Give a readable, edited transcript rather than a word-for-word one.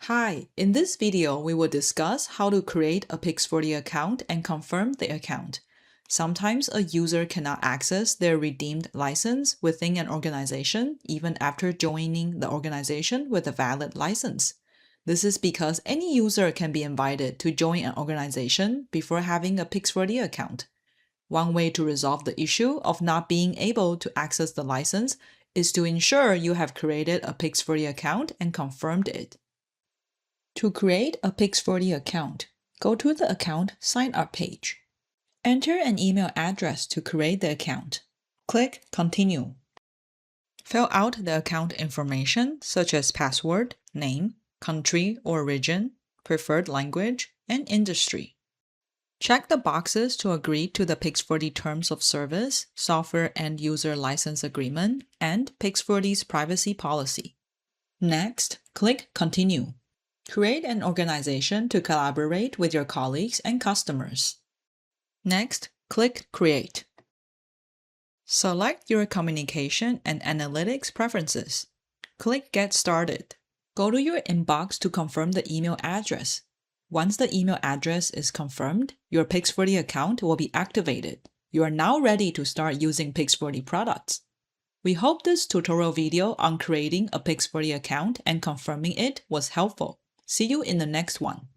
Hi, in this video, we will discuss how to create a PIX4D account and confirm the account. Sometimes a user cannot access their redeemed license within an organization even after joining the organization with a valid license. This is because any user can be invited to join an organization before having a PIX4D account. One way to resolve the issue of not being able to access the license is to ensure you have created a PIX4D account and confirmed it. To create a PIX4D account, go to the Account Sign Up page. Enter an email address to create the account. Click Continue. Fill out the account information such as password, name, country or region, preferred language, and industry. Check the boxes to agree to the PIX4D Terms of Service, Software End User License Agreement, and PIX4D's privacy policy. Next, click Continue. Create an organization to collaborate with your colleagues and customers. Next, click Create. Select your communication and analytics preferences. Click Get Started. Go to your inbox to confirm the email address. Once the email address is confirmed, your PIX4D account will be activated. You are now ready to start using PIX4D products. We hope this tutorial video on creating a PIX4D account and confirming it was helpful. See you in the next one.